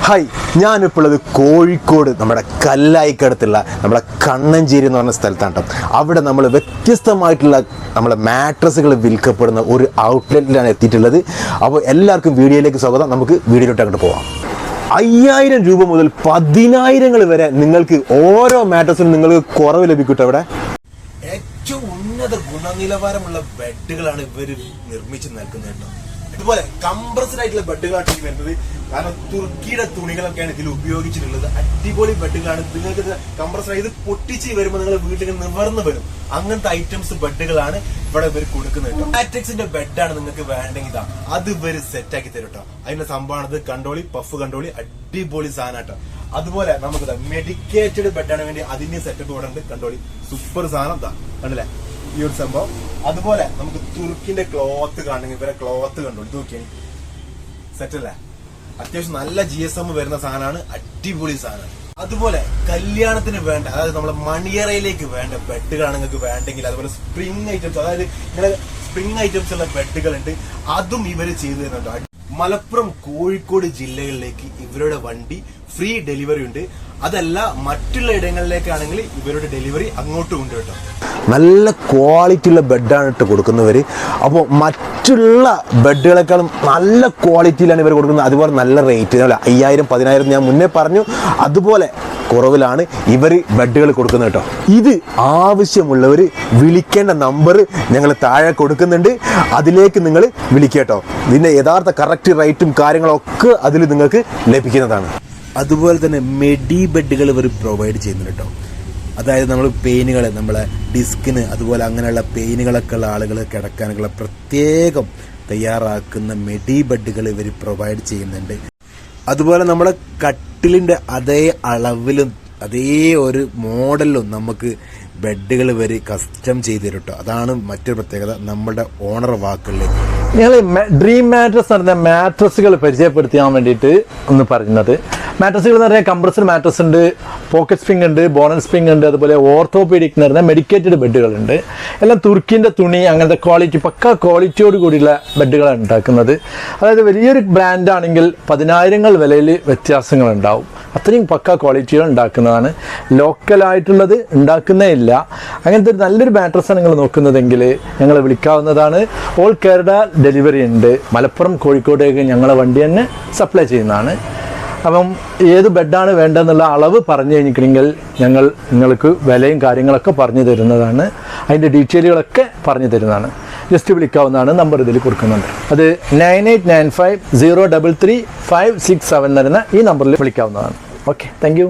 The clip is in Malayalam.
ഹായ്, ഞാനിപ്പോൾ ഉള്ളത് കോഴിക്കോട് നമ്മുടെ കല്ലായിക്കടുത്തുള്ള നമ്മുടെ കണ്ണഞ്ചേരി എന്ന് പറഞ്ഞ സ്ഥലത്താണ് കേട്ടോ. അവിടെ നമ്മൾ വ്യത്യസ്തമായിട്ടുള്ള നമ്മളെ മാട്രസുകൾ വിൽക്കപ്പെടുന്ന ഒരു ഔട്ട്ലെറ്റിലാണ് എത്തിയിട്ടുള്ളത്. അപ്പോൾ എല്ലാവർക്കും വീഡിയോയിലേക്ക് സ്വാഗതം. നമുക്ക് വീഡിയോയിലോട്ട് അങ്ങോട്ട് പോവാം. 5000 രൂപ മുതൽ 10,000 വരെ നിങ്ങൾക്ക് ഓരോ മാട്രസിനും നിങ്ങൾക്ക് കുറവ് ലഭിക്കും. അവിടെ ഏറ്റവും ഉന്നത ഗുണനിലവാരമുള്ള ബെഡുകളാണ് ഇവർ നിർമ്മിച്ച് നൽകുന്നത് കേട്ടോ. ഇതുപോലെ കംപ്രസ്ഡ് ആയിട്ടുള്ള ബെഡുകളാണ് ഈ വരുന്നത്. കാരണം തുർക്കിയുടെ തുണികളൊക്കെയാണ് ഇതിൽ ഉപയോഗിച്ചിട്ടുള്ളത്. അടിപൊളി ബെഡുകളാണ്. നിങ്ങൾക്ക് കംപ്രസ്ഡ് ഇത് പൊട്ടിച്ച് വരുമ്പോൾ നിങ്ങൾ വീട്ടിൽ നിവർന്ന് വരും. അങ്ങനത്തെ ഐറ്റംസ് ബെഡുകളാണ് ഇവിടെ ഇവർ കൊടുക്കുന്നത് കേട്ടോ. മാട്രിക്സിന്റെ ബെഡാണ് നിങ്ങൾക്ക് വേണ്ടെങ്കിൽ അത് ഇവർ സെറ്റ് ആക്കി തരും കേട്ടോ. അതിന്റെ സംഭവമാണ് കണ്ടോളി, പഫ് കണ്ടോളി, അടിപൊളി സാധനം കേട്ടോ. അതുപോലെ നമുക്ക് മെഡിക്കേറ്റഡ് ബെഡാണ് വേണ്ടി അതിന്റെ സെറ്റപ്പ് ഇവിടെ ഉണ്ട്. കണ്ടോളി, സൂപ്പർ സാധനം കണ്ടില്ലേ ഈ ഒരു സംഭവം. അതുപോലെ നമുക്ക് തുർക്കിന്റെ ക്ലോത്ത് കാണണമെങ്കിൽ ഇവരെ ക്ലോത്ത് കണ്ടോളി, നോക്കിയാൽ സെറ്റ് അല്ലേ. അത്യാവശ്യം നല്ല GSM വരുന്ന സാധനമാണ്, അടിപൊളി സാധനമാണ്. അതുപോലെ കല്യാണത്തിന് വേണ്ട, അതായത് നമ്മളെ മണിയറയിലേക്ക് വേണ്ട ബെഡുകളാണ് നിങ്ങൾക്ക് വേണ്ടെങ്കിൽ, അതുപോലെ സ്പ്രിംഗ് ഐറ്റംസ്, അതായത് ഇങ്ങനെ സ്പ്രിംഗ് ഐറ്റംസ് ഉള്ള ബെഡുകളുണ്ട്, അതും ഇവര് ചെയ്തു തരുന്നുണ്ട്. മലപ്പുറം, കോഴിക്കോട് ജില്ലകളിലേക്ക് ഇവരുടെ വണ്ടി ഫ്രീ ഡെലിവറി ഉണ്ട്. അതല്ല മറ്റുള്ള ഇടങ്ങളിലേക്കാണെങ്കിൽ ഇവരുടെ ഡെലിവറി അങ്ങോട്ടും ഉണ്ട് കേട്ടോ. നല്ല ക്വാളിറ്റി ഉള്ള ബെഡാണ് ഇട്ട് കൊടുക്കുന്നവർ. അപ്പോൾ മറ്റുള്ള ബെഡുകളെക്കാളും നല്ല ക്വാളിറ്റിയിലാണ് ഇവർ കൊടുക്കുന്നത്. അതുപോലെ നല്ല റേറ്റ്, 5000 10,000 ഞാൻ മുന്നേ പറഞ്ഞു, അതുപോലെ കുറവിലാണ് ഇവർ ബെഡുകൾ കൊടുക്കുന്നത് കേട്ടോ. ഇത് ആവശ്യമുള്ളവർ വിളിക്കേണ്ട നമ്പർ ഞങ്ങൾ താഴെ കൊടുക്കുന്നുണ്ട്. അതിലേക്ക് നിങ്ങൾ വിളിക്കുക കേട്ടോ. ഇതിൻ്റെ യഥാർത്ഥ കറക്റ്റ് റേറ്റും കാര്യങ്ങളൊക്കെ അതിൽ നിങ്ങൾക്ക് ലഭിക്കുന്നതാണ്. അതുപോലെ തന്നെ മെഡി ബെഡുകൾ ഇവർ പ്രൊവൈഡ് ചെയ്യുന്നുണ്ട് കേട്ടോ. അതായത് നമ്മൾ പെയിനുകൾ, നമ്മളെ ഡിസ്കിന് അതുപോലെ അങ്ങനെയുള്ള പെയിനുകളൊക്കെ ഉള്ള ആളുകൾ കിടക്കാനുള്ള പ്രത്യേകം തയ്യാറാക്കുന്ന മെഡി ബെഡുകൾ ഇവർ പ്രൊവൈഡ് ചെയ്യുന്നുണ്ട്. അതുപോലെ നമ്മുടെ കട്ടിലിൻ്റെ അതേ അളവിലും അതേ ഒരു മോഡലിലും നമുക്ക് ബെഡുകൾ ഇവർ കസ്റ്റം ചെയ്ത് തരും കേട്ടോ. അതാണ് മറ്റൊരു പ്രത്യേകത നമ്മുടെ ഓണർ വാക്കുകളിലേക്ക്. ഞങ്ങൾ ഡ്രീം മാട്രസ് പറഞ്ഞ മാട്രസുകൾ പരിചയപ്പെടുത്താൻ വേണ്ടിയിട്ട് ഒന്ന് പറയുന്നത്. മാട്രസുകൾ എന്ന് പറഞ്ഞാൽ കംപ്രസ്ഡ് മാട്രസ് ഉണ്ട്, പോക്കറ്റ് സ്പ്രിംഗ് ഉണ്ട്, ബോണൽ സ്പ്രിംഗ് ഉണ്ട്, അതുപോലെ ഓർത്തോപീഡിക് എന്ന് പറഞ്ഞാൽ മെഡിക്കേറ്റഡ് ബെഡുകളുണ്ട്. എല്ലാം തുർക്കിൻ്റെ തുണി, അങ്ങനത്തെ ക്വാളിറ്റി, പക്ക ക്വാളിറ്റിയോട് കൂടിയുള്ള ബെഡുകളാണ് ഉണ്ടാക്കുന്നത്. അതായത് വലിയൊരു ബ്രാൻഡാണെങ്കിൽ 10,000 വിലയിൽ വ്യത്യാസങ്ങളുണ്ടാവും. അത്രയും പക്ക ക്വാളിറ്റികൾ ഉണ്ടാക്കുന്നതാണ്. ലോക്കലായിട്ടുള്ളത് ഉണ്ടാക്കുന്നേ ഇല്ല. അങ്ങനത്തെ ഒരു നല്ലൊരു മാട്രസാണ് നിങ്ങൾ നോക്കുന്നതെങ്കിൽ ഞങ്ങളെ വിളിക്കാവുന്നതാണ്. ഓൾ കേരള ഡെലിവറി ഉണ്ട്. മലപ്പുറം, കോഴിക്കോടേക്ക് ഞങ്ങളെ വണ്ടി തന്നെ സപ്ലൈ ചെയ്യുന്നതാണ്. അപ്പം ഏത് ബെഡാണ് വേണ്ടതെന്നുള്ള അളവ് പറഞ്ഞു കഴിഞ്ഞിട്ടുണ്ടെങ്കിൽ ഞങ്ങൾ നിങ്ങൾക്ക് വിലയും കാര്യങ്ങളൊക്കെ പറഞ്ഞു തരുന്നതാണ്. അതിൻ്റെ ഡീറ്റെയിലുകളൊക്കെ പറഞ്ഞു തരുന്നതാണ്. ജസ്റ്റ് വിളിക്കാവുന്നതാണ്. നമ്പർ ഇതിൽ കൊടുക്കുന്നുണ്ട്. അത് 9895 033 567 എന്ന ഈ നമ്പറിൽ വിളിക്കാവുന്നതാണ്. Okay, thank U.